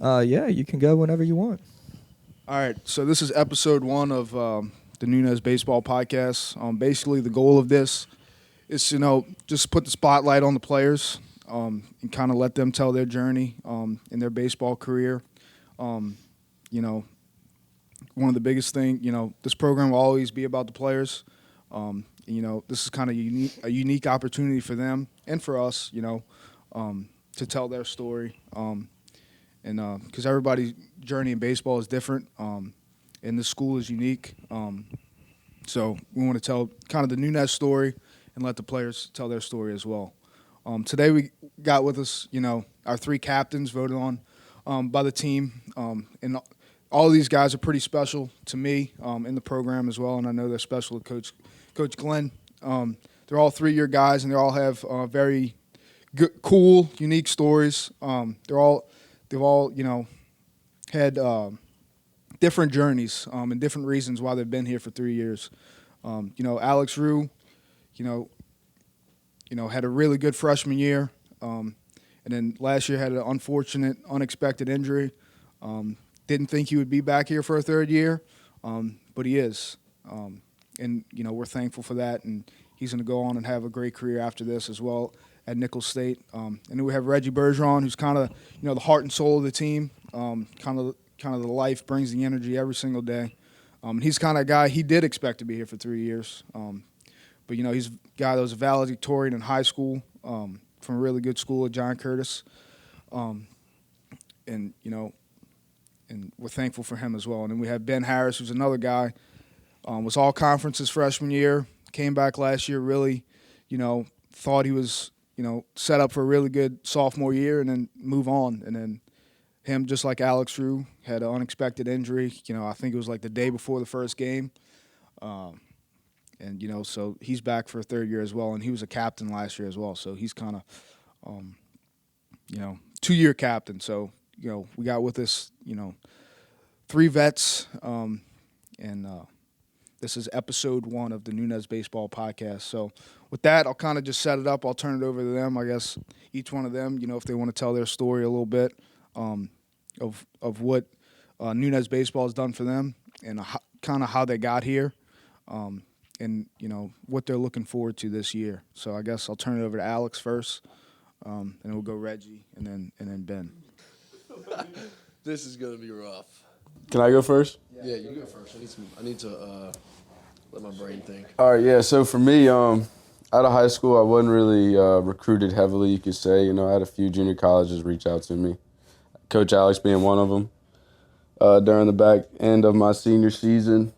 Yeah, you can go whenever you want. All right, so this is episode one of the Nunez Baseball Podcast. Basically, the goal of this is to, just put the spotlight on the players and kind of let them tell their journey in their baseball career. Um, you know, One of the biggest thing, this program will always be about the players. This is kind of a unique opportunity for them and for us, to tell their story. And because everybody's journey in baseball is different, and this school is unique. So we want to tell kind of the Nunez story and let the players tell their story as well. Today we got with us, our three captains voted on by the team, and all of these guys are pretty special to me in the program as well, and I know they're special to Coach Glenn. They're all 3-year guys, and they all have very good, cool, unique stories. They've all, had different journeys and different reasons why they've been here for 3 years. Alex Rue, you know, had a really good freshman year, and then last year had an unfortunate, unexpected injury. Didn't think he would be back here for a third year, but he is. And we're thankful for that, and he's going to go on and have a great career after this as well at Nicholls State. And then we have Reggie Bergeron, who's kind of the heart and soul of the team, kind of the life, brings the energy every single day. He's kind of a guy, he did expect to be here for 3 years, but he's a guy that was a valedictorian in high school from a really good school at John Curtis, and and we're thankful for him as well. And then we have Ben Harris, who's another guy. Was all conference his freshman year, came back last year, really, thought he was, set up for a really good sophomore year and then move on. And then him, just like Alex Rue, had an unexpected injury. I think it was like the day before the first game. And so he's back for a third year as well. And he was a captain last year as well. So he's kind of, 2-year captain. So, we got with us, 3 vets. And this is episode 1 of the Nunez Baseball Podcast. So with that, I'll kind of just set it up. I'll turn it over to them. I guess each one of them, if they want to tell their story a little bit of what Nunez Baseball has done for them and kind of how they got here and, what they're looking forward to this year. So I guess I'll turn it over to Alex first, and then we'll go Reggie and then Ben. This is gonna be rough. Can I go first? Yeah, you go first. I need to let my brain think. All right, yeah. So for me, out of high school, I wasn't really recruited heavily, you could say. I had a few junior colleges reach out to me, Coach Alex being one of them. During the back end of my senior season,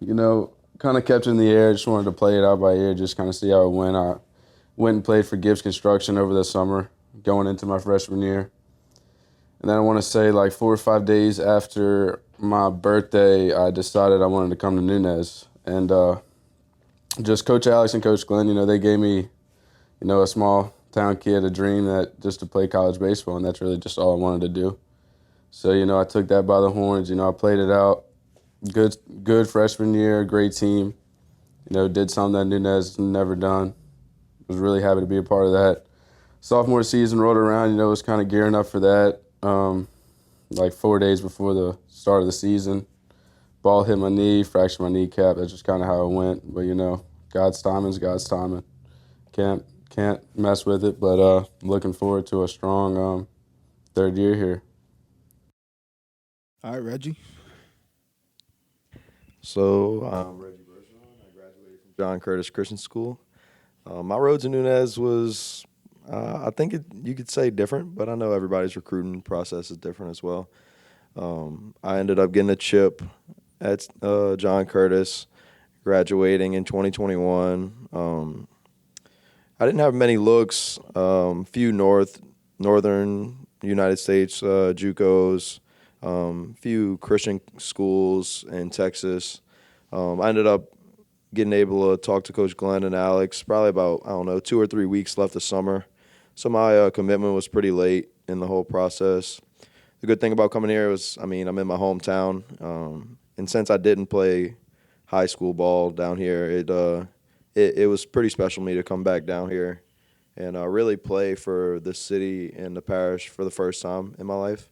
kind of kept it in the air. Just wanted to play it out by ear, just kind of see how it went. I went and played for Gibbs Construction over the summer, going into my freshman year. And then I want to say like 4 or 5 days after my birthday, I decided I wanted to come to Nunez. And just Coach Alex and Coach Glenn, they gave me, a small town kid a dream that just to play college baseball, and that's really just all I wanted to do. So, I took that by the horns. I played it out. Good freshman year, great team. Did something that Nunez never done. Was really happy to be a part of that. Sophomore season rolled around, was kind of gearing up for that. Like 4 days before the start of the season, ball hit my knee, fractured my kneecap. That's just kind of how it went. But God's timing's God's timing. Can't mess with it. But looking forward to a strong third year here. All right, Reggie. So I'm Reggie Bergeron. I graduated from John Curtis Christian School. My road to Nunez was, I think you could say different, but I know everybody's recruiting process is different as well. I ended up getting a chip at John Curtis, graduating in 2021. I didn't have many looks, few northern United States JUCOs, few Christian schools in Texas. I ended up getting able to talk to Coach Glenn and Alex probably about, 2 or 3 weeks left of summer. So my commitment was pretty late in the whole process. The good thing about coming here was, I'm in my hometown. And since I didn't play high school ball down here, it was pretty special to me to come back down here and really play for the city and the parish for the first time in my life.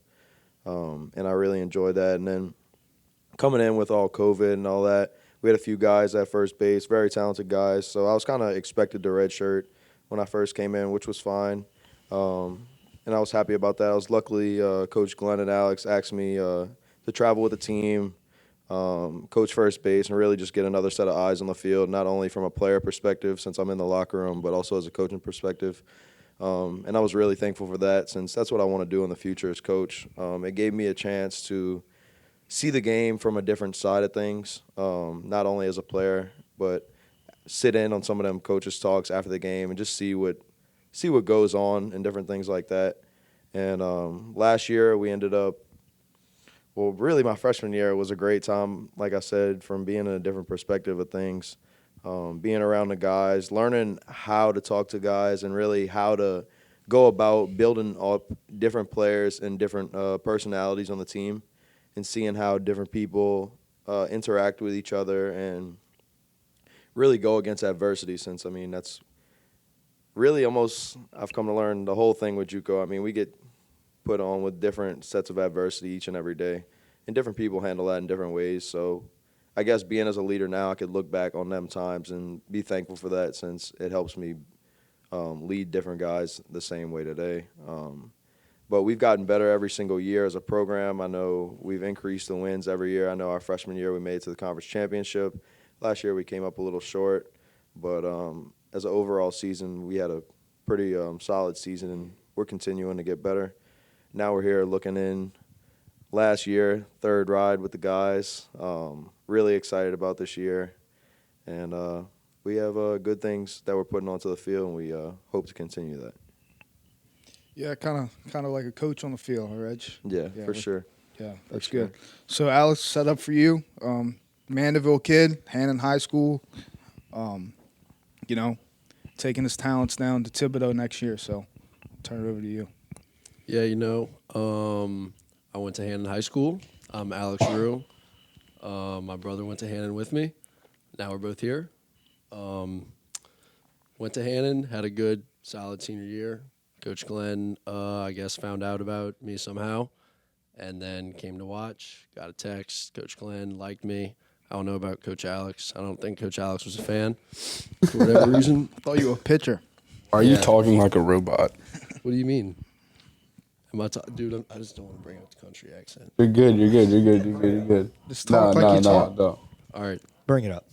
and I really enjoyed that. And then coming in with all COVID and all that, we had a few guys at first base, very talented guys. So I was kind of expected to redshirt when I first came in, which was fine. And I was happy about that. I was luckily Coach Glenn and Alex asked me to travel with the team, coach first base, and really just get another set of eyes on the field, not only from a player perspective since I'm in the locker room, but also as a coaching perspective. And I was really thankful for that since that's what I want to do in the future as coach. It gave me a chance to see the game from a different side of things, not only as a player, but sit in on some of them coaches' talks after the game and just see what goes on and different things like that. And last year we ended up, well, really my freshman year was a great time, like I said, from being in a different perspective of things, being around the guys, learning how to talk to guys and really how to go about building up different players and different personalities on the team and seeing how different people interact with each other and really go against adversity since, I mean, that's really almost, I've come to learn the whole thing with JUCO. I mean, we get put on with different sets of adversity each and every day, and different people handle that in different ways. So I guess being as a leader now, I could look back on them times and be thankful for that since it helps me lead different guys the same way today. But we've gotten better every single year as a program. I know we've increased the wins every year. I know our freshman year we made it to the conference championship. Last year we came up a little short, but as an overall season, we had a pretty solid season, and we're continuing to get better. Now we're here looking in last year, third ride with the guys. Really excited about this year, and we have good things that we're putting onto the field, and we hope to continue that. Yeah, kind of like a coach on the field, huh, Reg? Yeah, for sure. Yeah, that's sure. good. So, Alex, set up for you. Mandeville kid, Hannon High School. Taking his talents down to Thibodeau next year. So, I'll turn it over to you. Yeah, I went to Hannon High School. I'm Alex Rue. My brother went to Hannon with me. Now we're both here. Went to Hannon, had a good, solid senior year. Coach Glenn, I guess, found out about me somehow and then came to watch, got a text. Coach Glenn liked me. I don't know about Coach Alex. I don't think Coach Alex was a fan for whatever reason. I thought you were a pitcher. Are you talking like a robot? What do you mean? Dude, I just don't want to bring up the country accent. You're good. Just talk like you talk. No. All right. Bring it up.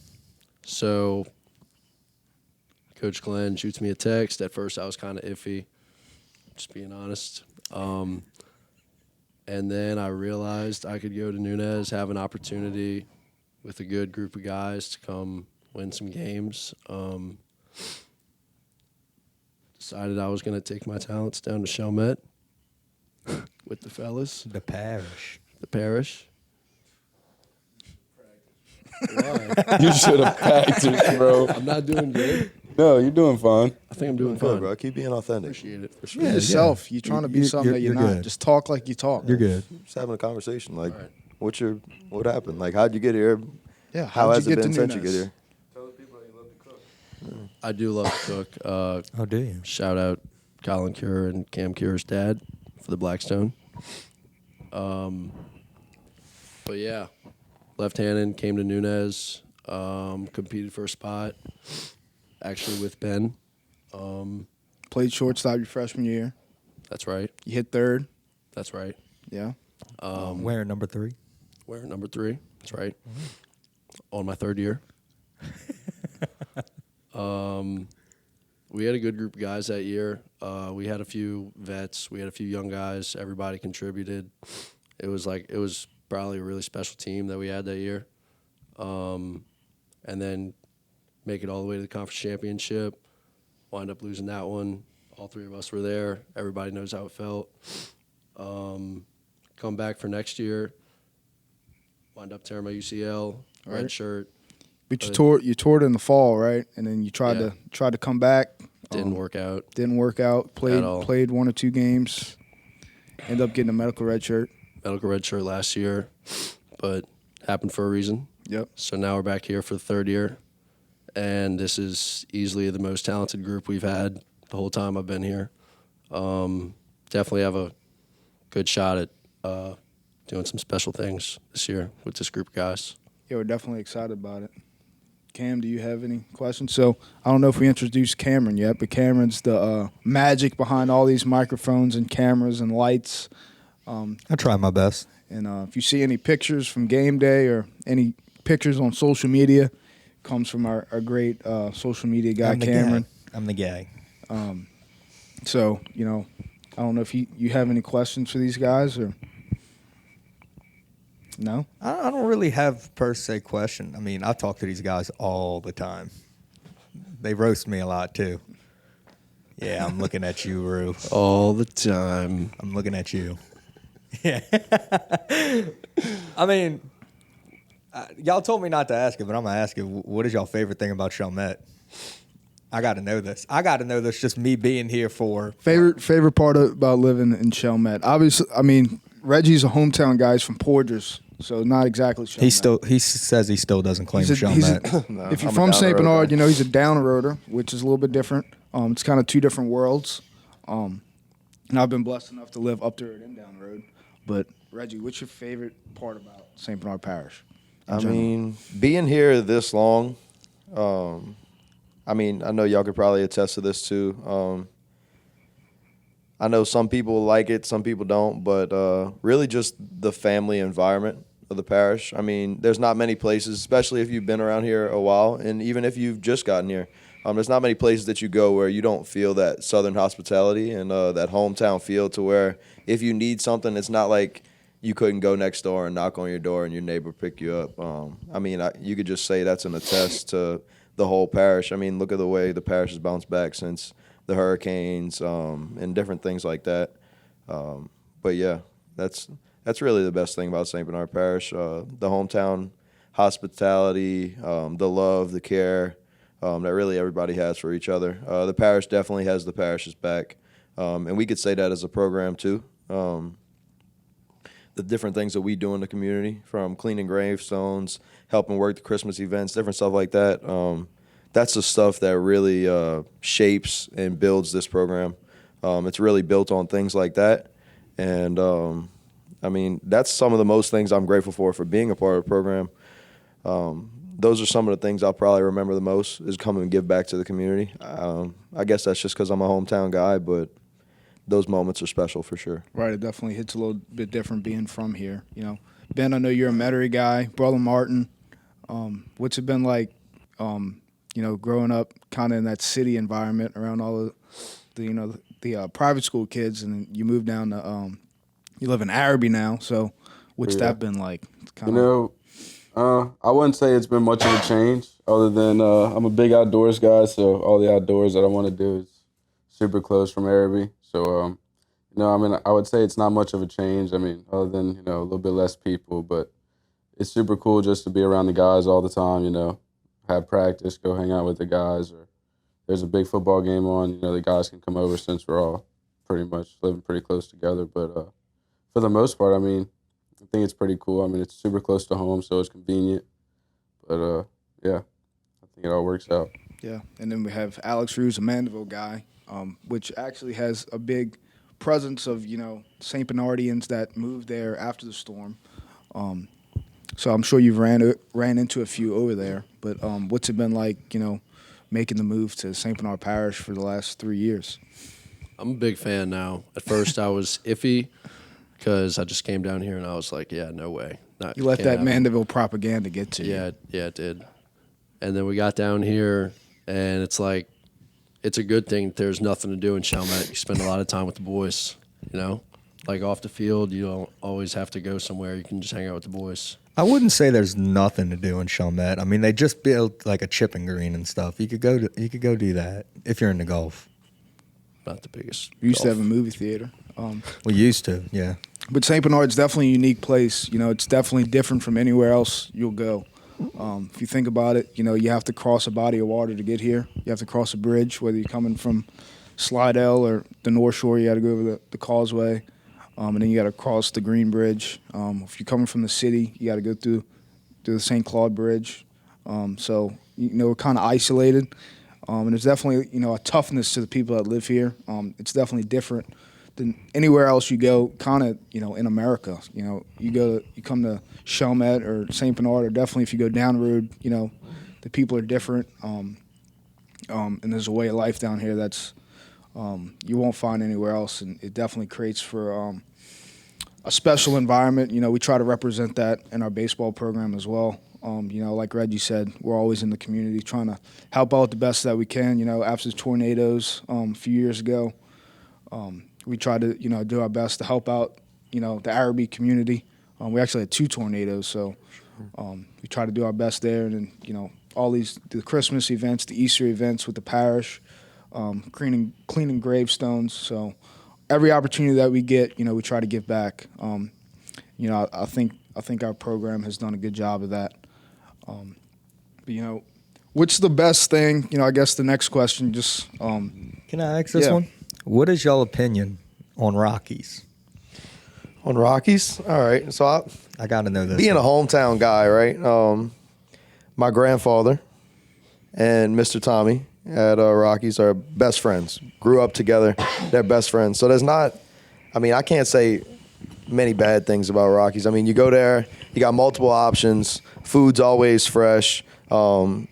So Coach Glenn shoots me a text. At first I was kind of iffy, just being honest. And then I realized I could go to Nunez, have an opportunity with a good group of guys to come win some games. Decided I was going to take my talents down to Chalmette with the fellas. The parish. The parish. Why? You should have practiced, bro. I'm not doing good. No, you're doing fine. I think I'm doing Good, fine. bro. Keep being authentic. Appreciate it. For Be sure. yourself. You're trying to be something that you're not. good. Just talk like you talk. You're good. Just having a conversation. Like, All right. what happened? Like, how'd you get here? Yeah. How how'd has you it get been to since you get Nunez? here? I do love to cook. Oh, do you? Shout out Colin Cure and Cam Cure's dad for the Blackstone. But yeah, left Hannon, came to Nunez, competed for a spot, actually with Ben. Played shortstop your freshman year. That's right. You hit third. That's right. Yeah. Wearing number 3. We're number 3. That's right. On my third year. We had a good group of guys that year. We had a few vets. We had a few young guys. Everybody contributed. It was probably a really special team that we had that year. And then make it all the way to the conference championship. Wind up losing that one. All three of us were there. Everybody knows how it felt. Come back for next year. Wind up tearing my UCL. Right. Red shirt. But you toured in the fall, right? And then you tried to come back. Didn't work out. Didn't work out. At all. Played 1 or 2 games. Ended up getting a medical red shirt. Medical red shirt last year, but happened for a reason. Yep. So now we're back here for the third year, and this is easily the most talented group we've had the whole time I've been here. Definitely have a good shot at doing some special things this year with this group of guys. Yeah, we're definitely excited about it. Cam, do you have any questions? So I don't know if we introduced Cameron yet, but Cameron's the magic behind all these microphones and cameras and lights. I try my best. And if you see any pictures from game day or any pictures on social media, comes from our great social media guy, Cameron. I'm the guy. So, I don't know if you have any questions for these guys or no? I don't really have per se question. I mean, I talk to these guys all the time. They roast me a lot too. Yeah, I'm looking at you, Rue. All the time. I'm looking at you. Yeah. I mean, y'all told me not to ask it, but I'm going to ask it. What is y'all favorite thing about Chalmette? I got to know this. Just me being here for. Favorite part about living in Chalmette? Obviously, I mean, Reggie's a hometown guy. He's from Porters, so not exactly Chalmette. He says he still doesn't claim He's Chalmette. No, if you're from St. Bernard, he's a down-the-roader, which is a little bit different. It's kind of two different worlds. And I've been blessed enough to live up the road and down the road. But, Reggie, what's your favorite part about St. Bernard Parish? I mean, being here this long, I know y'all could probably attest to this too. I know some people like it, some people don't, but really just the family environment of the parish. I mean, there's not many places, especially if you've been around here a while, and even if you've just gotten here, there's not many places that you go where you don't feel that southern hospitality and that hometown feel to where if you need something, it's not like you couldn't go next door and knock on your door and your neighbor pick you up. You could just say that's an attest to the whole parish. I mean, look at the way the parish has bounced back since the hurricanes and different things like that. But yeah, that's really the best thing about St. Bernard Parish. The hometown hospitality, the love, the care that really everybody has for each other. The parish definitely has the parish's back, and we could say that as a program too. The different things that we do in the community, from cleaning gravestones, helping work the Christmas events, different stuff like that. That's the stuff that really shapes and builds this program. It's really built on things like that. And, that's some of the most things I'm grateful for being a part of the program. Those are some of the things I'll probably remember the most is coming and give back to the community. I guess that's just because I'm a hometown guy, but those moments are special for sure. Right, it definitely hits a little bit different being from here. Ben, I know you're a Metairie guy. Brother Martin, what's it been like, growing up kind of in that city environment around all of the private school kids, and then you moved down to you live in Araby now. So what's that been like? I wouldn't say it's been much of a change other than I'm a big outdoors guy, so all the outdoors that I want to do is super close from Araby. So, I would say it's not much of a change. Other than, a little bit less people, but it's super cool just to be around the guys all the time, have practice, go hang out with the guys, or there's a big football game on, the guys can come over since we're all pretty much living pretty close together. But for the most part, I think it's pretty cool. It's super close to home, so it's convenient. But, yeah, I think it all works out. Yeah, and then we have Alex Ruse, a Mandeville guy, which actually has a big presence of, St. Bernardians that moved there after the storm. So I'm sure you've ran into a few over there. But what's it been like, making the move to St. Bernard Parish for the last 3 years? I'm a big fan now. At first, I was iffy because I just came down here and I was like, yeah, no way. You let that Mandeville propaganda get to you. Yeah, it did. And then we got down here, and it's like, it's a good thing there's nothing to do in Chalmette. You spend a lot of time with the boys, Like off the field, you don't always have to go somewhere. You can just hang out with the boys. I wouldn't say there's nothing to do in Chalmette. They just built like a chipping green and stuff. You could go do that if you're into golf. Not the biggest. We used to have a movie theater. We used to, yeah. But St. Bernard's definitely a unique place. It's definitely different from anywhere else you'll go. If you think about it, you have to cross a body of water to get here. You have to cross a bridge, whether you're coming from Slidell or the North Shore, you got to go over the causeway. And then you got to cross the Green Bridge. If you're coming from the city, you got to go through the St. Claude Bridge. So, we're kind of isolated. And there's definitely, a toughness to the people that live here. It's definitely different anywhere else you go, kind of, in America, you come to Chalmette or St. Bernard, or definitely if you go down the road, the people are different. And there's a way of life down here that's you won't find anywhere else, and it definitely creates for a special environment. We try to represent that in our baseball program as well. Like Reggie said, we're always in the community trying to help out the best that we can. After the tornadoes a few years ago, we tried to do our best to help out the Arabic community. We actually had 2 tornadoes, so we try to do our best there. And then all the Christmas events, the Easter events with the parish, cleaning gravestones. So every opportunity that we get, we try to give back. I think our program has done a good job of that. But what's the best thing? I guess the next question, just Can I ask this Yeah. one? What is y'all opinion on Rockies? On Rockies? All right. So I got to know this. being a one. hometown guy, right? My grandfather and Mr. Tommy at Rockies are best friends. Grew up together. They're best friends. So I can't say many bad things about Rockies. You go there, you got multiple options. Food's always fresh. I'd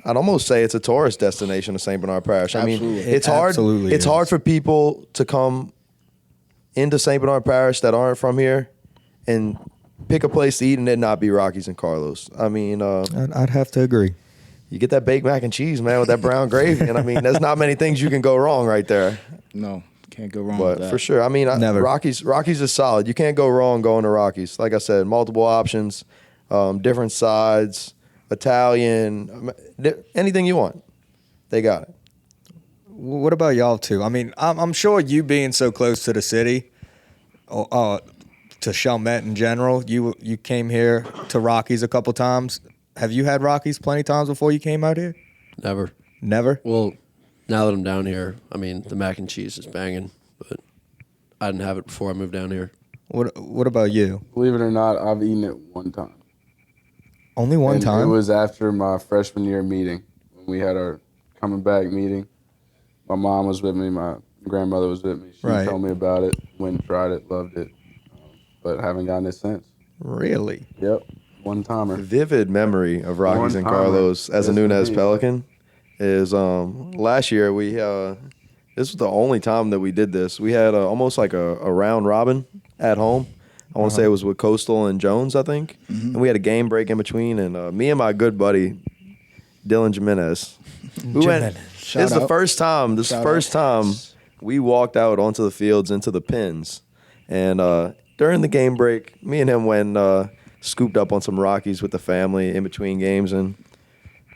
almost say it's a tourist destination of St. Bernard Parish. Absolutely. It's hard. Absolutely It's is. hard for people to come into St. Bernard Parish that aren't from here and pick a place to eat and it not be Rockies and Carlos. I'd have to agree. You get that baked mac and cheese, man, with that brown gravy, and there's not many things you can go wrong right there. no, can't go wrong with But that. for sure, Never. Rockies is solid. You can't go wrong going to Rockies. Like I said, multiple options, different sides, Italian, anything you want, they got it. What about y'all two? I'm sure you being so close to the city, to Chalmette in general, you came here to Rockies a couple times. Have you had Rockies plenty times before you came out here? Never. Never? Well, now that I'm down here, the mac and cheese is banging, but I didn't have it before I moved down here. What about you? Believe it or not, I've eaten it one time. Only one And time? It was after my freshman year meeting when we had our coming back meeting. My mom was with me. My grandmother was with me. She Right. told me about it. Went and tried it. Loved it. But haven't gotten it since. Really? Yep. One timer. Vivid memory of Rockies and One-timer. Carlos as a Yes, Nunez indeed. Pelican is last year this was the only time that we did this. We had almost like a round robin at home. I want to say it was with Coastal and Jones, I think. And we had a game break in between, and me and my good buddy Dylan Jimenez, we went. Shout This is the out. first time. This is the Shout first time we walked out onto the fields into the pins, and during the game break, me and him went scooped up on some Rockies with the family in between games, and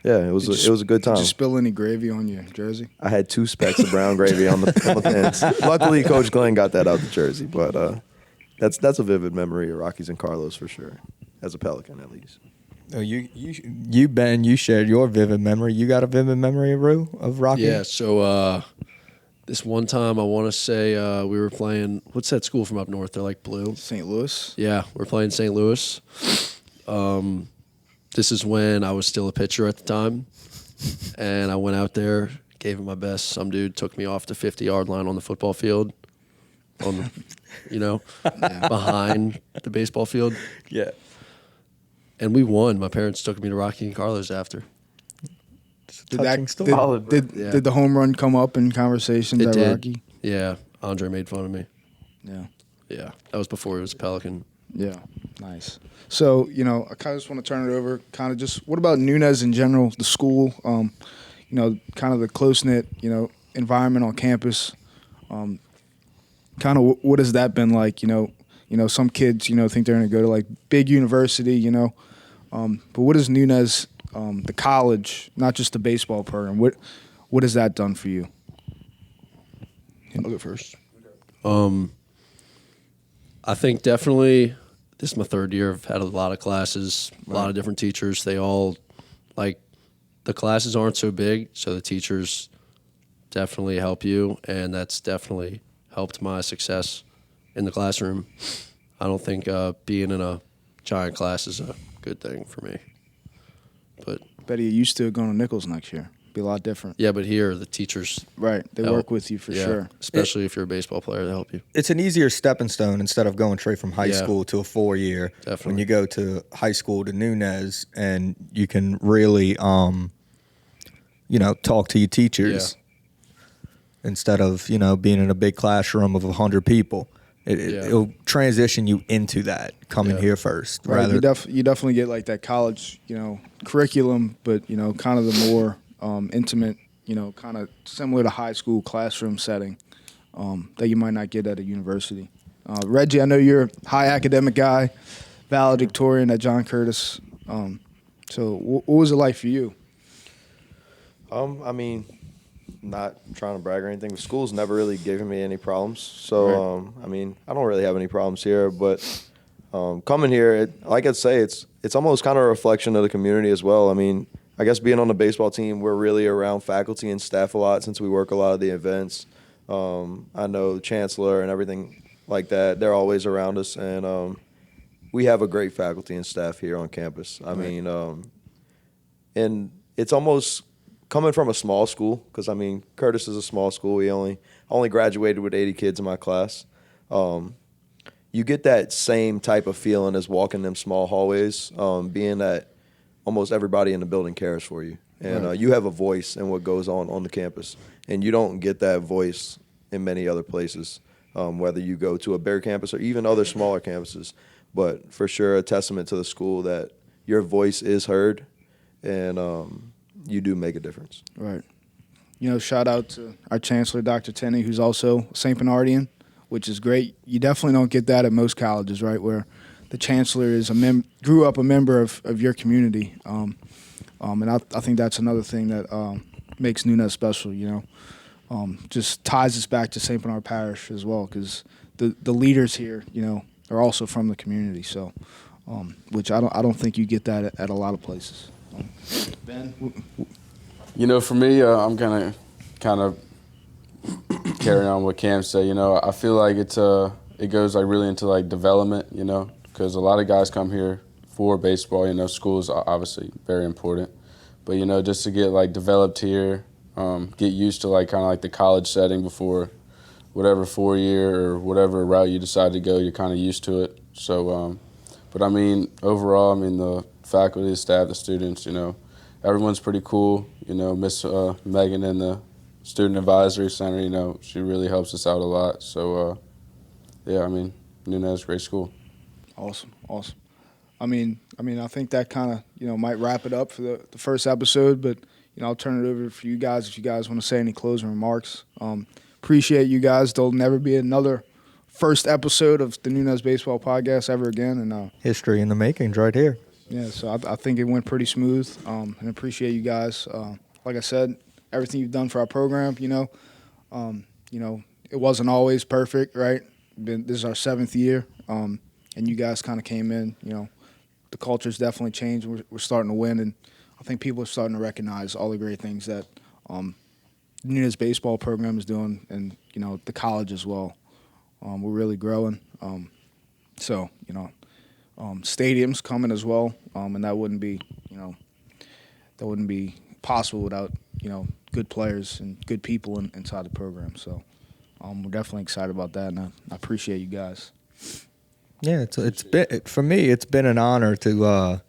yeah, it was a good time. Did you spill any gravy on your jersey? I had 2 specks of brown gravy on the pins. Luckily, Coach Glenn got that out the jersey, but that's a vivid memory of Rockies and Carlos for sure, as a Pelican at least. Oh, you Ben, you shared your vivid memory. You got a vivid memory, Rue, of Rockies? Yeah, so this one time I want to say we were playing, what's that school from up north? They're like blue. St. Louis? Yeah, we're playing St. Louis. This is when I was still a pitcher at the time. And I went out there, gave it my best. Some dude took me off the 50-yard line on the football field, behind the baseball field. Yeah. And we won. My parents took me to Rocky and Carlos after. Touching story. Did the home run come up in conversations It at did. Rocky? Yeah, Andre made fun of me. Yeah. Yeah, that was before he was a Pelican. Yeah, nice. So, I kind of just want to turn it over. Kind of just, what about Nunez in general, the school? Kind of the close knit, environment on campus. Kind of, what has that been like? Some kids, think they're going to go to like big university, but what is Nunez, the college, not just the baseball program? What has that done for you? I'll go first. I think definitely this is my 3rd year. I've had a lot of classes, a lot of different teachers. They all, the classes aren't so big, so the teachers definitely help you, and that's definitely helped my success in the classroom. I don't think being in a giant class is a good thing for me. But Bet you're used to going to Nichols next year. be a lot different. Yeah, but here the teachers Right. They help. work with you for sure. Especially if you're a baseball player, they help you. It's an easier stepping stone instead of going straight from high Yeah. school to a 4-year. Definitely. When you go to high school to Nunez, and you can really, talk to your teachers instead of being in a big classroom of 100 people. It'll transition you into that coming here first. Right. You definitely get like that college, curriculum, but kind of the more intimate, kind of similar to high school classroom setting that you might not get at a university. Reggie, I know you're a high academic guy, valedictorian at John Curtis. So what was it like for you? I mean, not trying to brag or anything, but school's never really given me any problems. So, I mean, I don't really have any problems here. But coming here, like I'd say, it's almost kind of a reflection of the community as well. I mean, I guess being on the baseball team, we're really around faculty and staff a lot since we work a lot of the events. I know the chancellor and everything like that. They're always around us. And we have a great faculty and staff here on campus. I mean, and it's almost coming from a small school, because I mean Curtis is a small school. We only graduated with 80 kids in my class. You get that same type of feeling as walking them small hallways, being that almost everybody in the building cares for you, and you have a voice in what goes on the campus, and you don't get that voice in many other places, whether you go to a bigger campus or even other smaller campuses. But for sure, a testament to the school that your voice is heard, and you do make a difference. Right. Shout out to our chancellor, Dr. Tenney, who's also St. Bernardian, which is great. You definitely don't get that at most colleges, right, where the chancellor is grew up a member of your community. And I think that's another thing that makes Nunez special, just ties us back to St. Bernard Parish as well, because the leaders here, are also from the community. So, which I don't think you get that at a lot of places. Ben? For me, I'm gonna kind of carry on what Cam said. I feel like it goes like really into like development. Because a lot of guys come here for baseball. School is obviously very important, but just to get like developed here, get used to like kind of like the college setting before whatever 4-year or whatever route you decide to go, you're kind of used to it. So, but I mean overall, the faculty, the staff, the students, everyone's pretty cool. Miss Megan in the Student Advisory Center, she really helps us out a lot. So, Nunez, great school. Awesome. I think that kind of, might wrap it up for the first episode, but, I'll turn it over for you guys if you guys want to say any closing remarks. Appreciate you guys. There'll never be another first episode of the Nunez Baseball Podcast ever again. And History in the makings right here. Yeah, so I think it went pretty smooth, and appreciate you guys. Like I said, everything you've done for our program, it wasn't always perfect, right? This is our 7th year, and you guys kind of came in, the culture's definitely changed. We're starting to win, and I think people are starting to recognize all the great things that the Nunez baseball program is doing, and, the college as well. We're really growing. Stadiums coming as well, and that wouldn't be possible without good players and good people inside the program. So we're definitely excited about that, and I appreciate you guys. Yeah, it's been for me. It's been an honor to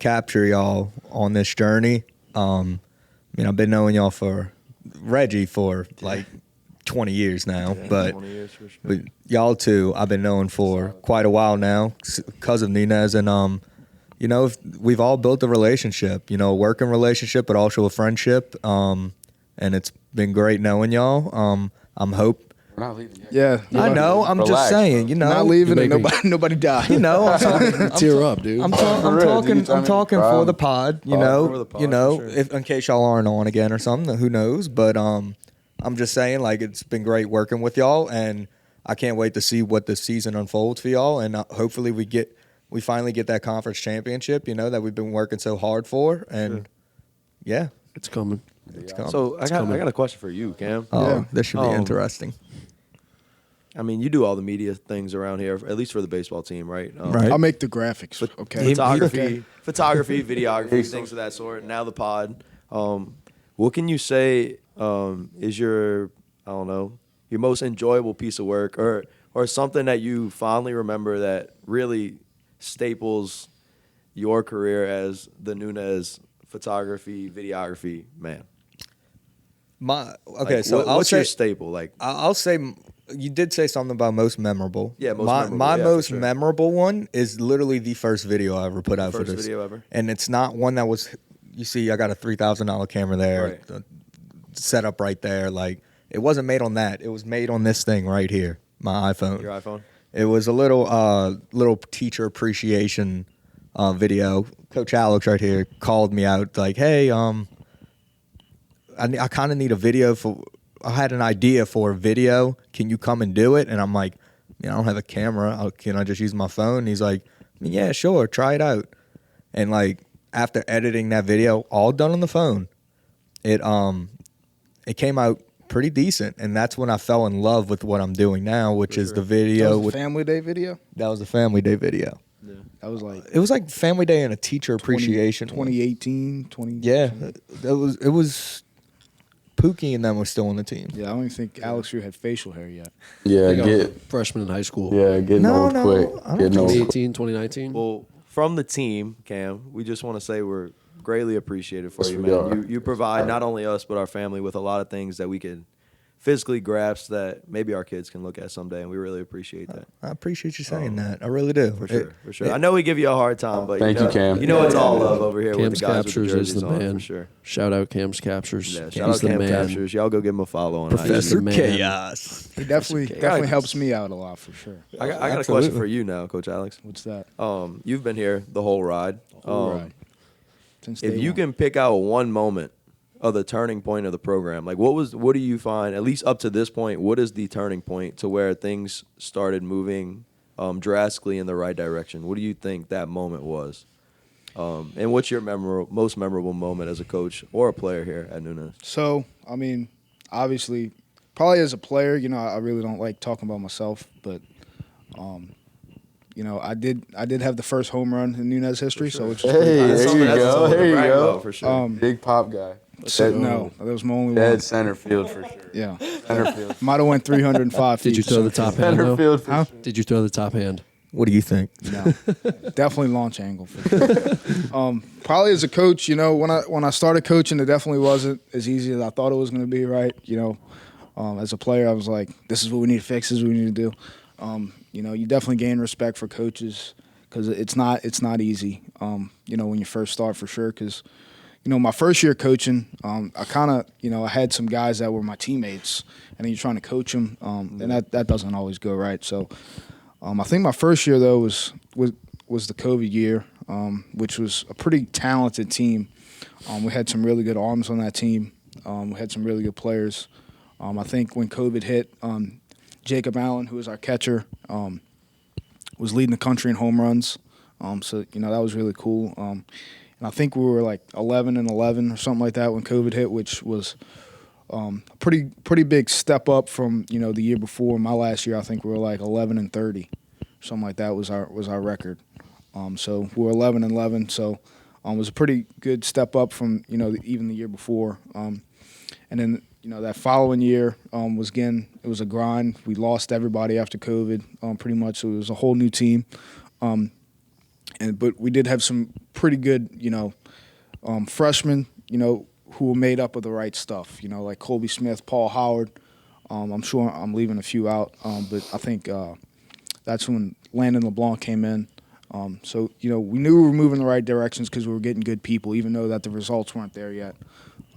capture y'all on this journey. I've been knowing y'all for Reggie for like 20 years now, but 20 years for sure. but y'all too, I've been knowing for quite a while now because of Nunez, and we've all built a relationship, a working relationship, but also a friendship, and it's been great knowing y'all. I'm hope. We're not leaving yet. Yeah, I know. I'm Relax, just saying, not leaving, and make nobody died. I'm talking. Tear up, dude. I'm For real, talking. dude. I I'm mean, talking for the pod. for the pod, for sure. If in case y'all aren't on again or something, who knows? But I'm just saying, like, it's been great working with y'all, and I can't wait to see what the season unfolds for y'all, and hopefully we finally get that conference championship. That we've been working so hard for, and yeah, It's coming. it's coming. So I got a question for you, Cam. Oh, this should be Um, interesting. I mean, you do all the media things around here, at least for the baseball team, right? Right. I'll make the graphics. Okay. Photography, videography, things of that sort. Now the pod. What can you say is your, I don't know, your most enjoyable piece of work, or something that you fondly remember that really staples your career as the Nunez photography, videography man? Okay, Like, so what's your staple? Like, I'll say you did say something about most memorable. Yeah, most memorable, My yeah, for most sure. memorable one is literally the first video I ever put out for first this. video ever? And it's not one that was. You see, I got a $3,000 camera there, Right. set up right there. Like it wasn't made on that. It was made on this thing right here, my iPhone. Your iPhone? It was a little teacher appreciation video. Coach Alex right here called me out like, hey, I kind of need a video for. I had an idea for a video. Can you come and do it? And I'm like, I don't have a camera. Can I just use my phone? And he's like, yeah, sure. Try it out. And like after editing that video, all done on the phone, it came out pretty decent. And that's when I fell in love with what I'm doing now, which is the video. That was the Family Day video? That was the Family Day video. That was like It was like Family Day and a teacher appreciation. 2018, 20. Yeah, it was. Pookie and them were still on the team. Yeah, I don't even think Alex Drew had facial hair yet. Yeah, Like get a freshman in high school. getting No, old no, quick. I don't Getting old. 2018, 2019. Well, from the team, Cam, we just want to say we're greatly appreciated for Yes, you, we man. are. You provide not only us but our family with a lot of things that we can physically grasp that maybe our kids can look at someday, and we really appreciate that. I appreciate you saying that. I really do. For sure, for sure. I know we give you a hard time, but Thank you, you, Cam. You know it's all love over here with Cam's the guys Captures with is the the jerseys on, man. for sure. Shout out Cam's Captures. Yeah, He's shout out the Cam man. Captures. Y'all go give him a follow on Professor IG. man. Chaos. He definitely Guys. helps me out a lot for sure. I got a question Absolutely. for you now, Coach Alex. What's that? You've been here the whole ride. All right. Since If day you one. can pick out one moment of the turning point of the program, like what do you find, at least up to this point, what is the turning point to where things started moving drastically in the right direction? What do you think that moment was? And what's your most memorable moment as a coach or a player here at Nunez? So, I mean, obviously, probably as a player, I really don't like talking about myself, but, I did have the first home run in Nunez history, so which is pretty Hey, That's there something- you that's go. something to There you brag go. about, for sure. Big pop guy. So, no, that was my only Dead one. center field for sure. Yeah, Center field. might have went 305 feet. Did you to throw the center top field. hand? Center though? field for Huh? sure. Did you throw the top hand? What do you think? No, definitely launch angle. For sure. Probably as a coach, when I started coaching, it definitely wasn't as easy as I thought it was going to be. Right, as a player, I was like, "This is what we need to fix. This is what we need to do." You definitely gain respect for coaches because it's not easy. When you first start, for sure. Because my first year coaching, I kind of I had some guys that were my teammates, and then you're trying to coach them, and that doesn't always go right. So. I think my first year though was the COVID year, which was a pretty talented team. We had some really good arms on that team. We had some really good players. I think when COVID hit, Jacob Allen, who was our catcher, was leading the country in home runs. So that was really cool. And I think we were like 11-11 or something like that when COVID hit, which was a pretty big step up from the year before. My last year, I think we were like 11-30, something like that was our record. So we were 11-11, so it was a pretty good step up from even the year before. And then that following year it was a grind. We lost everybody after COVID, pretty much. So it was a whole new team. But we did have some pretty good freshmen who were made up of the right stuff, like Colby Smith, Paul Howard. I'm sure I'm leaving a few out, but I think that's when Landon LeBlanc came in. So, we knew we were moving in the right directions because we were getting good people, even though that the results weren't there yet.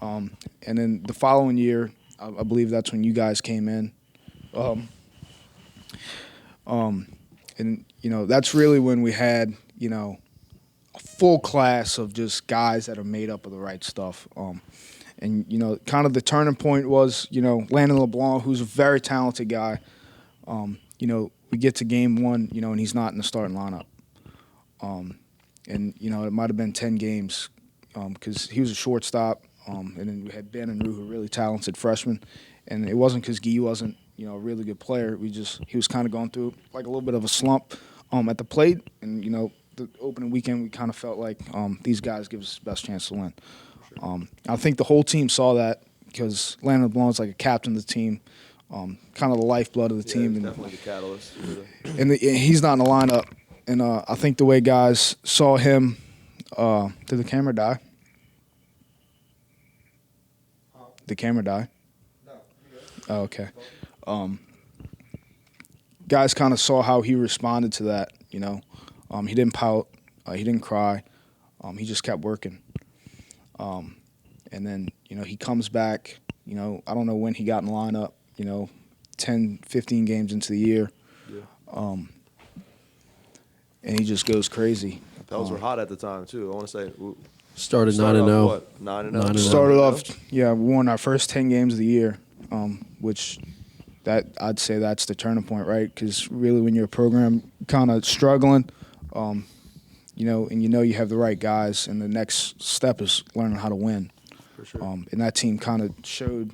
And then the following year, I believe that's when you guys came in. And, that's really when we had, a full class of just guys that are made up of the right stuff. And, kind of the turning point was, Landon LeBlanc, who's a very talented guy. We get to game one, and he's not in the starting lineup. And, it might have been 10 games because he was a shortstop. And then we had Ben and Rue, who were really talented freshmen. And it wasn't because Guy wasn't, a really good player. He was kind of going through like a little bit of a slump at the plate. And, the opening weekend, we kind of felt like these guys give us the best chance to win. I think the whole team saw that because Landon LeBlanc is like a captain of the team, kind of the lifeblood of the team. He's And, definitely the catalyst. and he's not in the lineup. And I think the way guys saw him, did the camera die? The camera die? No. Oh, okay. Guys kind of saw how he responded to that, you know. He didn't pout. He didn't cry. He just kept working. And then, you know, he comes back, you know, I don't know when he got in the lineup, you know, 10, 15 games into the year. Yeah. And he just goes crazy. Pels were hot at the time, too. I want to say. Started off 9-0. what? 9-0. Started off, yeah, we won our first 10 games of the year, which I'd say that's the turning point, right? Because really when you're a program kind of struggling, you know, and you know you have the right guys, and the next step is learning how to win. For sure. And that team kind of showed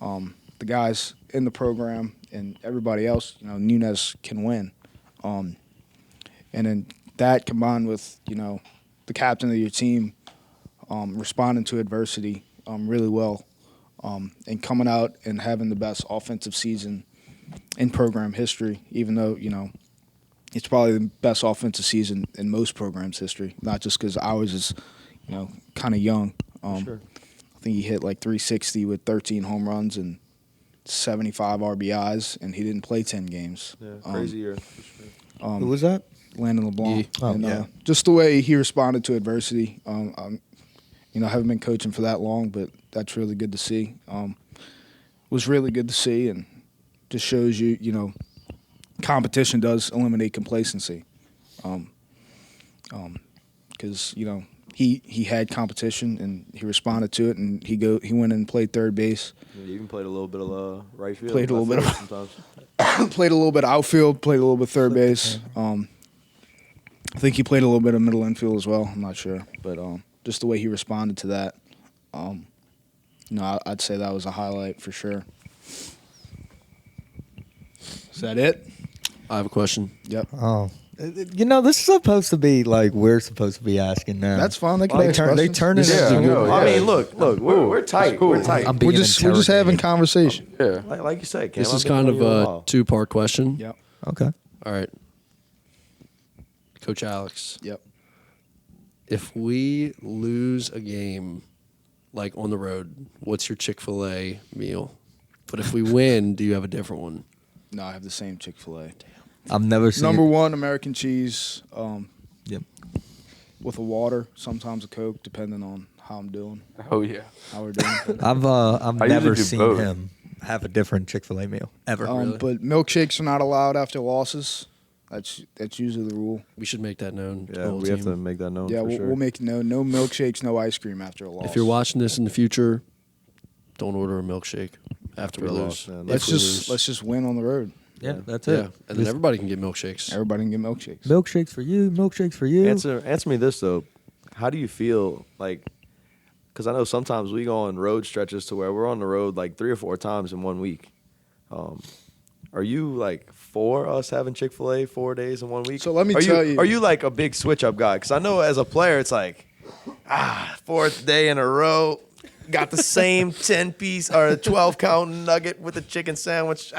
the guys in the program and everybody else, you know, Nunez can win. And then that combined with, you know, the captain of your team responding to adversity really well and coming out and having the best offensive season in program history, even though, you know, it's probably the best offensive season in most programs' history, not just because ours is, you know, kind of young. Sure. I think he hit like 360 with 13 home runs and 75 RBIs, and he didn't play 10 games. Yeah, crazy year. For sure. Who was that? Landon LeBlanc. Yeah. Oh, and, yeah. Just the way he responded to adversity. You know, I haven't been coaching for that long, but that's really good to see. Was really good to see, and just shows you, you know, competition does eliminate complacency. Because you know he had competition and he responded to it, and he went in and played third base. Yeah, you even played a little bit of right field. Played a little bit of sometimes. played a little bit of outfield, played a little bit of third base. I think he played a little bit of middle infield as well. I'm not sure, but just the way he responded to that, you know, I'd say that was a highlight for sure. Is that it? I have a question. Yep. Oh. You know, this is supposed to be like we're supposed to be asking them. That's fine. They can They ask turn it questions. Yeah, into I know, I yeah. mean, look, we're tight. cool. We're tight. I'm being We're just having interrogated. conversation. Yeah. Like you said, Cam, This is I've been kind of knowing you a while. two-part question. Yep. Okay. All right. Coach Alex, Yep. if we lose a game, like on the road, what's your Chick-fil-A meal? But if we win, do you have a different one? No, I have the same Chick-fil-A. I've never seen Number one, American cheese. Yep. With a water, sometimes a Coke, depending on how I'm doing, Oh yeah. how we're doing. I've I never usually do seen both. him have a different Chick-fil-A meal ever. Really? But milkshakes are not allowed after losses. That's usually the rule. We should make that known to the Yeah, whole we team. have to make that known. Yeah, for we'll, sure. we'll make no milkshakes, no ice cream after a loss. If you're watching this in the future, don't order a milkshake after we a lose. loss, man. let's If we just lose. win on the road. Yeah, that's Yeah, it. and then everybody can get milkshakes. Everybody can get milkshakes. Milkshakes for you. Milkshakes for you. Answer me this though. How do you feel like? Because I know sometimes we go on road stretches to where we're on the road like 3 or 4 times in 1 week. Are you like for us having Chick-fil-A 4 days in 1 week? So let me tell you. Are you like a big switch up guy? Because I know as a player, it's like, 4th day in a row, got the same 10-piece or 12-count nugget with a chicken sandwich.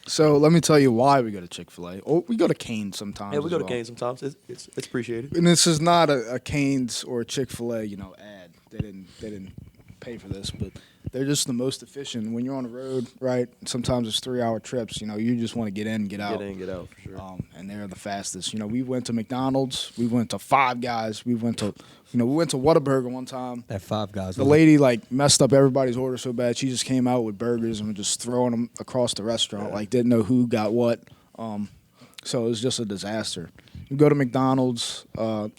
So let me tell you why we go to Chick-fil-A. Or we go to Cane's sometimes. Yeah, we as go to well. Cane's sometimes. It's appreciated. And this is not a Cane's or a Chick-fil-A, you know, ad. They didn't pay for this, but they're just the most efficient. When you're on the road, right? Sometimes it's 3-hour trips. You know, you just want to get in and get out. Get in, get out for sure. And they're the fastest. You know, we went to McDonald's. We went to Five Guys. We went to Whataburger one time. that Five Guys. The lady like messed up everybody's order so bad. She just came out with burgers and was just throwing them across the restaurant. Like didn't know who got what. So it was just a disaster. You go to McDonald's,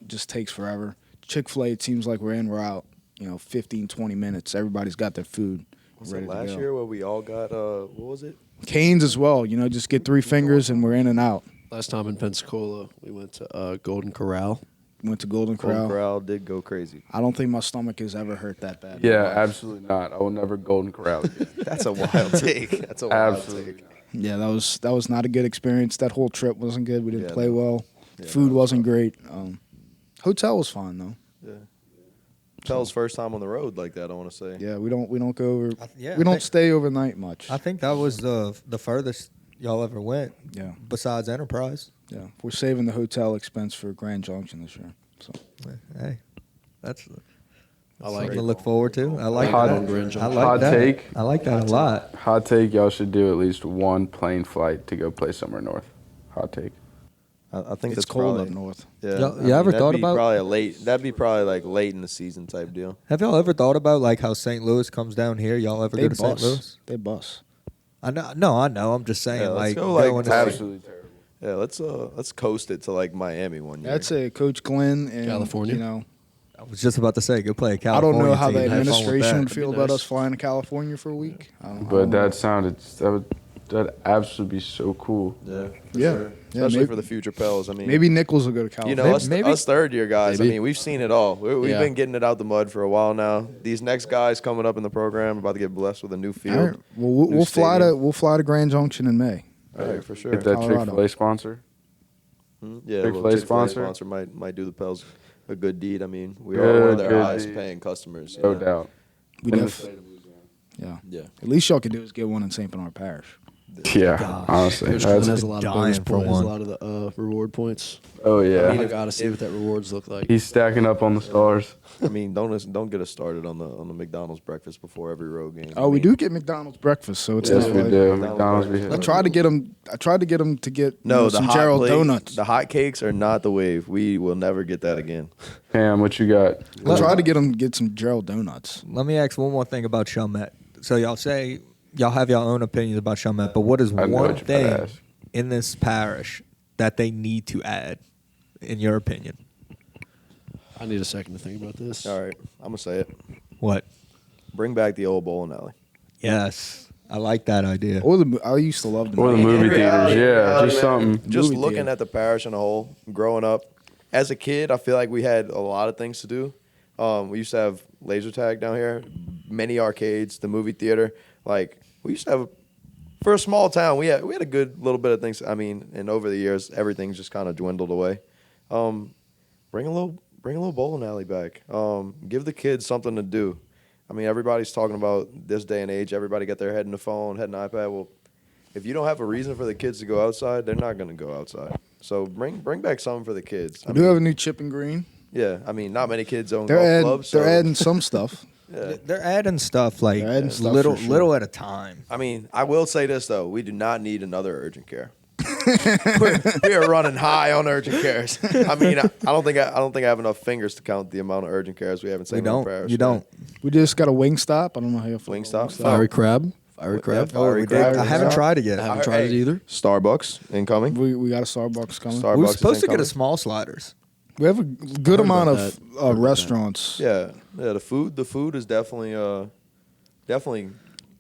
just takes forever. Chick-fil-A, it seems like we're out. You know, 15, 20 minutes. Everybody's got their food Was ready it to last go. year where we all got what was it? Cane's as well. You know, just get 3 fingers and we're in and out. Last time in Pensacola, we went to Golden Corral. Went to Golden Golden Corral. Corral did go crazy. I don't think my stomach has ever hurt that bad. Yeah, absolutely not. I will never Golden Corral again. That's a wild take. That's a wild Absolutely. take. Yeah, that was not a good experience. That whole trip wasn't good. We didn't play no. well. Yeah, Food no, wasn't great. Hotel was fine though. Yeah. Pell's first time on the road like that, I want to say. Yeah, we don't go over. Yeah, we I don't think- stay overnight much. I think that was the furthest y'all ever went. Yeah. Besides Enterprise. Yeah, we're saving the hotel expense for Grand Junction this year. So Hey, that's I like something to it. look forward to. I like Hot- that. Grand I Junction. like Hot that. take. I like that a lot. Hot take, y'all should do at least one plane flight to go play somewhere north. Hot take. I think it's that's cold probably, up north. Yeah, Y'all- I you mean, ever that'd thought be about- probably a late? That'd be probably like late in the season type deal. Have y'all ever thought about like how St. Louis comes down here? Y'all ever They go to St. bus. Louis? They bus. I know. No, I know. I'm just saying, Yeah, let's like, go, like, going to absolutely terrible. Yeah, let's coast it to like Miami one year. I'd say Coach Glenn and California? You know, I was just about to say, go play a I California don't know how team. the Have fun with administration that. would feel That'd be about nice. us flying to California for a week. I don't But know. that'd absolutely be so cool. yeah, for Yeah. sure. Yeah, Especially maybe- for the future Pels. I mean, Maybe Nichols will go to you California. know, us, Maybe- us third year guys. Maybe. I mean, we've seen it all. We've Yeah. been getting it out the mud for a while now. These next guys coming up in the program about to get blessed with a new All field. right. Well, we'll, new we'll fly stadium. to Grand Junction in May. All right, for sure. Get that Colorado. Chick-fil-A sponsor. Yeah, a Chick-fil-A little sponsor? sponsor might do the Pels a good deed. I mean, we Good, are one of their good highest deed. paying customers. No yeah. doubt. We And def- yeah. Yeah. At least y'all could do is get one in St. Bernard Parish. Yeah, honestly. Coach That's- Glenn has a lot of dying bonus for points, a one. lot of the reward points. oh I yeah. gotta see what that rewards look like. He's stacking up on the stars. I mean, don't get us started on the McDonald's breakfast before every road game. Oh, I we mean, do get McDonald's breakfast, so it's Yes, not we like do. McDonald's McDonald's. breakfast. I tried to get him. I tried to get him to get No, the some hot Gerald plate, donuts. The hot cakes are not the wave. We will never get that again. Cam, what you got? I tried to get him to get some Gerald donuts. Let me ask one more thing about Chalmette. So y'all say y'all have your own opinions about Chalmette, but what is I know one what you're thing about to ask. in this parish that they need to add, in your opinion? I need a second to think about this. All right, I'm gonna say it. What? Bring back the old bowling alley. Yes, I like that idea. Or I used to love them. Or the movie In reality- theaters. Yeah, reality, just man, something. Just Movie looking theater. at the parish in a whole, growing up, as a kid, I feel like we had a lot of things to do. We used to have laser tag down here, many arcades, the movie theater. Like we used to have, for a small town, we had a good little bit of things. I mean, and over the years, everything's just kind of dwindled away. Bring a little bowling alley back. Give the kids something to do. I mean, everybody's talking about this day and age. Everybody got their head in the phone, head in the iPad. Well, if you don't have a reason for the kids to go outside, they're not going to go outside. So bring back something for the kids. We do have a new chip and green. Yeah, I mean, not many kids own They're golf adding. clubs. They're so, adding some stuff. Yeah. They're adding stuff like They're adding stuff little for sure. little at a time. I mean, I will say this though: we do not need another urgent care. we are running high on urgent cares. I mean, I don't think I have enough fingers to count the amount of urgent cares we have in We St. don't. Parish. You don't. We just got a wing stop. I don't know how you feel. Wingstop? Fiery crab. Fiery Yeah, crab. fiery we did. crab. I haven't Yeah. tried it yet. I haven't tried it Hey. either. Starbucks incoming. We got a Starbucks coming. Starbucks We were is supposed to get a incoming. small sliders. We have a good heard amount about of that. Heard about that. restaurants. Yeah. The food is definitely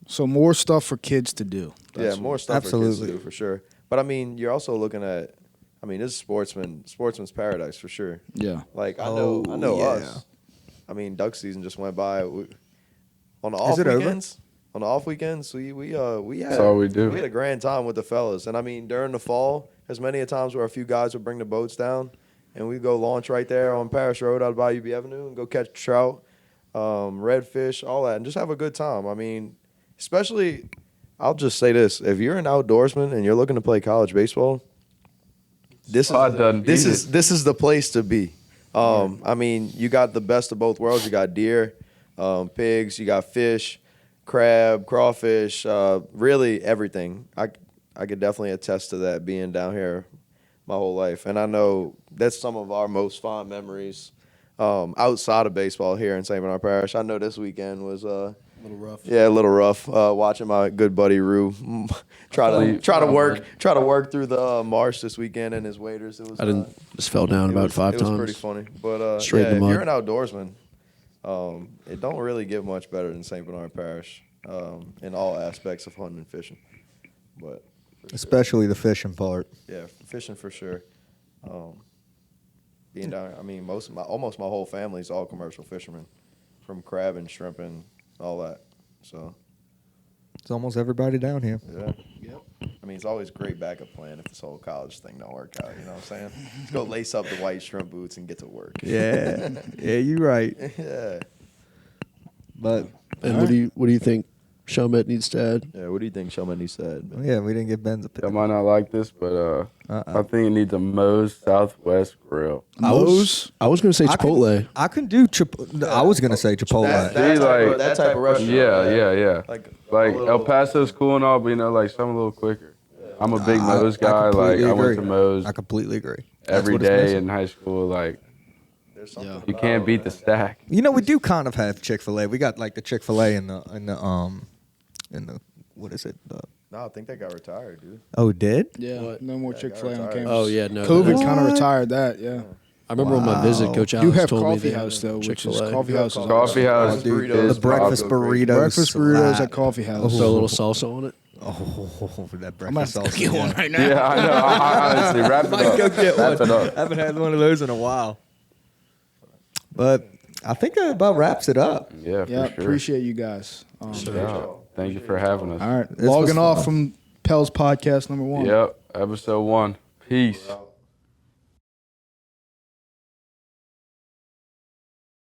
So more stuff for kids to do. yeah, more stuff for kids Absolutely. to do for sure. But I mean, you're also looking at, I mean, this is sportsman's paradise for sure. Yeah. Like I know yeah. us. I mean, duck season just went by. On the off it over? weekends, on the off weekends, we had That's all we do. We had a grand time with the fellas, and I mean, during the fall, there's many a times where a few guys would bring the boats down, and we go launch right there on Parish Road out of Bayou B Avenue and go catch trout, redfish, all that, and just have a good time. I mean, especially, I'll just say this: if you're an outdoorsman and you're looking to play college baseball, this Spot doesn't beat it. this is the place to be. I mean, you got the best of both worlds. You got deer, pigs, you got fish, crab, crawfish, really everything. I could definitely attest to that being down here my whole life. And I know that's some of our most fond memories outside of baseball here in St. Bernard Parish. I know this weekend was A little rough. yeah, a little rough. Watching my good buddy Rue try to work through the marsh this weekend and his waders. It was I didn't. Just fell down it about was, five it times. was pretty funny. But Straight yeah, in the if you're mud. an outdoorsman, it don't really get much better than St. Bernard Parish in all aspects of hunting and fishing. But for sure. Especially the fishing part. Yeah, fishing for sure. Being down, I mean, almost my whole family's all commercial fishermen, from crab and shrimp and all that. So It's almost everybody down here. Yeah. I mean, it's always great backup plan if this whole college thing don't work out. You know what I'm saying? Let's go lace up the white shrimp boots and get to work. Yeah, yeah, you're right. Yeah. But And what do you think Chalmette needs to add? Yeah. What do you think Showman needs to add? man? yeah, we didn't get Ben's I opinion. might not like this, but I think it needs a Moe's Southwest Grill. I was going to say Chipotle. I can do I was gonna say Chipotle. That type of restaurant. Yeah. Like a El little- Paso's cool and all, but like something a little quicker. I'm a big Moe's guy. Like I went to Moe's I completely agree. every That's what it's day missing. in high school. Like There's something Yeah. you can't beat the stack. You know, we do kind of have Chick-fil-A. We got like the Chick-fil-A in the what is it? No, I think they got retired, dude. Oh, it did? Yeah, What? no more Yeah, Chick-fil-A on got campus. Oh, yeah, no. COVID that's- kind of What? retired that. Yeah. I remember on my visit, Wow. Coach You Alex have told me Coffee they had House though, which is Chick-fil-A. Coffee House. is Coffee House Oh, dude, is the breakfast probably- burritos. Breakfast burritos slap. at Coffee House. Throw a little salsa on it. Oh, that I'm gonna breakfast have to sauce. get one right now. Yeah, I know. I honestly, wrap it Might up. go get Wrap one. it up. Haven't had one of those in a while. But I think that about wraps it up. Yeah, Yeah, for sure. appreciate you guys. Yeah. Thank you for having us. All right, This was logging off fun. from Pels podcast number 1. Yep, episode 1. Peace.